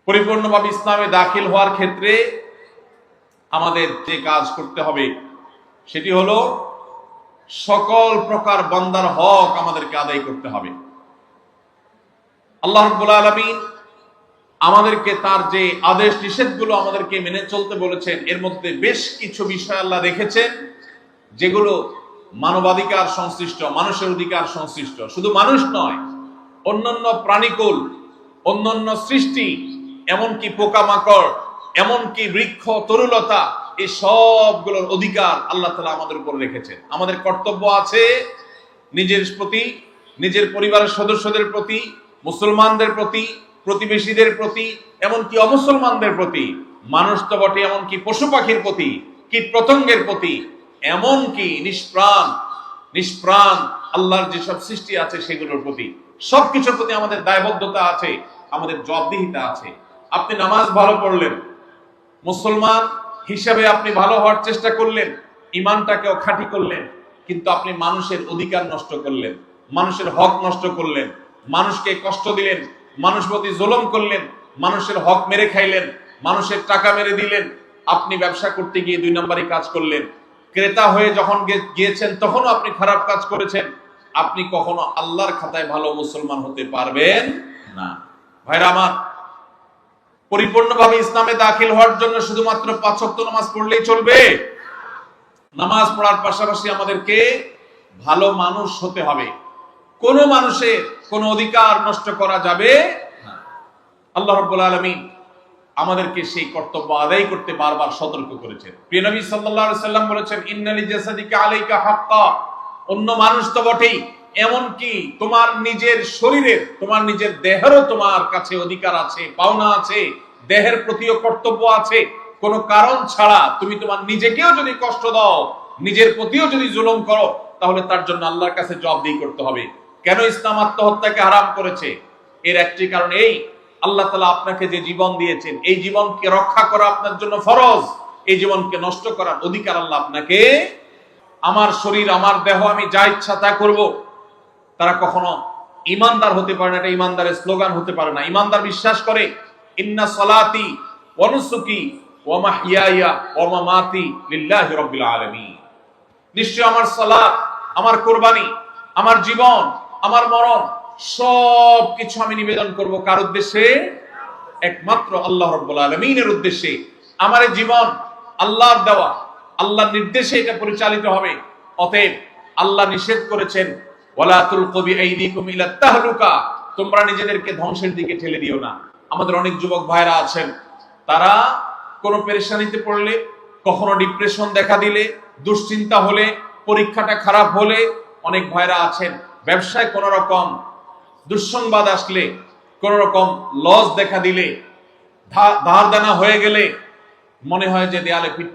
পরিপূর্ণভাবে ইসলামে দাখিল হওয়ার ক্ষেত্রে আমাদের যে কাজ করতে হবে সেটি হলো সকল প্রকার বান্দার হক আমাদেরকে আদায় করতে হবে। আল্লাহ রাব্বুল আলামিন আমাদেরকে তার যে আদেশ নিষেধগুলো আমাদেরকে মেনে চলতে বলেছেন, এর মধ্যে বেশ কিছু বিষয় আল্লাহ রেখেছেন যেগুলো মানবাধিকার সংশ্লিষ্ট, মানুষের অধিকার সংশ্লিষ্ট। শুধু মানুষ নয়, অন্যান্য প্রাণীকুল, অন্যান্য সৃষ্টি, এমনকি পোকামাকড়, এমনকি বৃক্ষ তরুলতা, এই সবগুলোর অধিকার আল্লাহ তাআলা আমাদের উপর রেখেছেন। আমাদের কর্তব্য আছে নিজের প্রতি, নিজের পরিবারের সদস্যদের প্রতি, মুসলমানদের প্রতি, প্রতিবেশীদের প্রতি, এমনকি অমুসলমানদের প্রতি, মানুষ তো বটে, এমনকি পশু পাখির প্রতি, কীট পতঙ্গের প্রতি, এমনকি নিষ্প্রাণ আল্লাহর যেসব সৃষ্টি আছে সেগুলোর প্রতি, সবকিছুর প্রতি আমাদের দায়বদ্ধতা আছে, আমাদের জবাবদিহিতা আছে। আপনি নামাজ ভালো পড়লেন, মুসলমান হিসাবে আপনি ভালো হওয়ার চেষ্টা করলেন, ইমানটাকেও খাঁটি করলেন, কিন্তু আপনি মানুষের অধিকার নষ্ট করলেন, মানুষের হক নষ্ট করলেন, মানুষকে কষ্ট দিলেন, মানুষ প্রতি জুলুম করলেন, মানুষের হক মেরে খাইলেন, মানুষের টাকা মেরে দিলেন। আপনি ব্যবসা করতে গিয়ে 2 নম্বরই কাজ করলেন, ক্রেতা হয়ে যখন গিয়েছেন তখনও আপনি খারাপ কাজ করেছেন। আপনি কখনো আল্লাহর খাতায় ভালো মুসলমান হতে পারবেন না। ভাইরা আমার, পরিপূর্ণভাবে ইসলামে দাখিল হওয়ার জন্য শুধুমাত্র 5 ওয়াক্ত নামাজ পড়লেই চলবে? নামাজ পড়ার পাশাপাশি আমাদেরকে ভালো মানুষ হতে হবে। কোন মানুষের কোন অধিকার নষ্ট করা যাবে না। আল্লাহ রাব্বুল আলামিন আমাদেরকে সেই কর্তব্য আদায় করতে বারবার সতর্ক করেছেন। প্রিয় নবী সাল্লাল্লাহু আলাইহি সাল্লাম বলেছেন, ইন্না লিজাসাদিকা আলাইকা হাক্কা। অন্য মানুষ তো বটেই, এমনকি তোমার নিজের শরীরের, তোমার নিজের দেহেরও তোমার কাছে অধিকার আছে, পাওনা আছে, দেহের প্রতিও কর্তব্য আছে। কোনো কারণ ছাড়া তুমি তোমার নিজেকেও যদি কষ্ট দাও, নিজের প্রতিও যদি জুলুম করো, তাহলে তার জন্য আল্লাহর কাছে জবাবদিহি করতে হবে। কেন ইসলাম আত্মহত্যাকে হারাম করেছে? এর একটি কারণ এই, আল্লাহ তাআলা আপনাকে যে জীবন দিয়েছেন, এই জীবনকে রক্ষা করা আপনার জন্য ফরজ। এই জীবনকে নষ্ট করার অধিকার আল্লাহ আপনাকে, আমার শরীর, আমার দেহ, আমি যা ইচ্ছা তা করব, তারা কখনো ইমানদার হতে পারে না। এটা ইমানদারের স্লোগান হতে পারে না। ইমানদার বিশ্বাস করে, ইন্না সলাতি ওয়া নুসুকি ওয়া মাহইয়ায়া ওয়া মামাতি লিল্লাহি রাব্বিল আলামিন। নিশ্চয় আমার সালাত, আমার কুরবানি, আমার জীবন, আমার মরণ, সব কিছু আমি নিবেদন করব কার উদ্দেশ্যে? একমাত্র আল্লাহ রাব্বুল আলামিনের উদ্দেশ্যে। আমার এই জীবন আল্লাহর দেওয়া, আল্লাহর নির্দেশে এটা পরিচালিত হবে। অতএব আল্লাহ নিষেধ করেছেন, ওয়ালা তুলকু বিআইদিকুম ইলা তাহলুকা, তোমরা নিজেদেরকে ধ্বংসের দিকে ঠেলে দিও না। আমাদের অনেক যুবক ভাইরা আছেন, তারা কোনো পেরেশানিতে পড়লে, কখনো ডিপ্রেশন দেখা দিলে, দুশ্চিন্তা হলে, পরীক্ষাটা খারাপ হলে, অনেক ভাইরা আছেন ব্যবসায় কোন রকম দুঃসংবাদ আসলে, কোন রকম লস দেখা দিলে, ধার দেনা হয়ে গেলে মনে হয় যে দেয়ালে পিঠ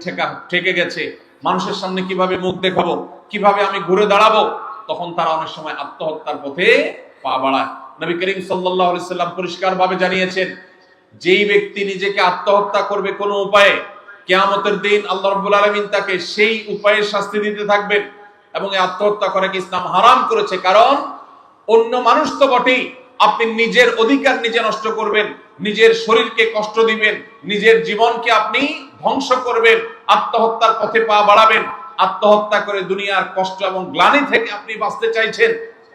ঠেকে গেছে, মানুষের সামনে কিভাবে মুখ দেখাবো, কিভাবে আমি ঘুরে দাঁড়াবো, তখন তারা অনেক সময় আত্মহত্যার পথে পা বাড়ায়। নবী করিম সাল্লাল্লাহু আলাইহি সাল্লাম পরিষ্কারভাবে জানিয়েছেন, যেই ব্যক্তি নিজেকে আত্মহত্যা করবে কোনো উপায়ে, কিয়ামতের দিন আল্লাহ রাব্বুল আলামিন তাকে সেই উপায়ে শাস্তি দিতে থাকবেন। এবং এই আত্মহত্যা করাকে ইসলাম হারাম করেছে। কারণ অন্য মানুষ তো বটেই, আপনি নিজের অধিকার নিজে নষ্ট করবেন, নিজের শরীরকে কষ্ট দিবেন, নিজের জীবনকে আপনি ধ্বংস করবেন, আত্মহত্যার পথে পা বাড়াবেন। আত্মহত্যা করে দুনিয়ার কষ্ট এবং গ্লানি থেকে আপনি বাঁচতে চাইছেন,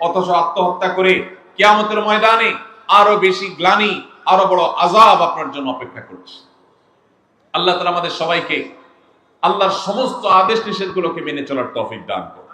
অথচ আত্মহত্যা করে কিয়ামতের ময়দানে আরো বেশি গ্লানি, আরো বড় আযাব আপনার জন্য অপেক্ষা করছে। আল্লাহ তাআলা আমাদের সবাইকে আল্লাহর সমস্ত আদেশ নিষেধগুলোকে মেনে চলার তৌফিক দান করুন।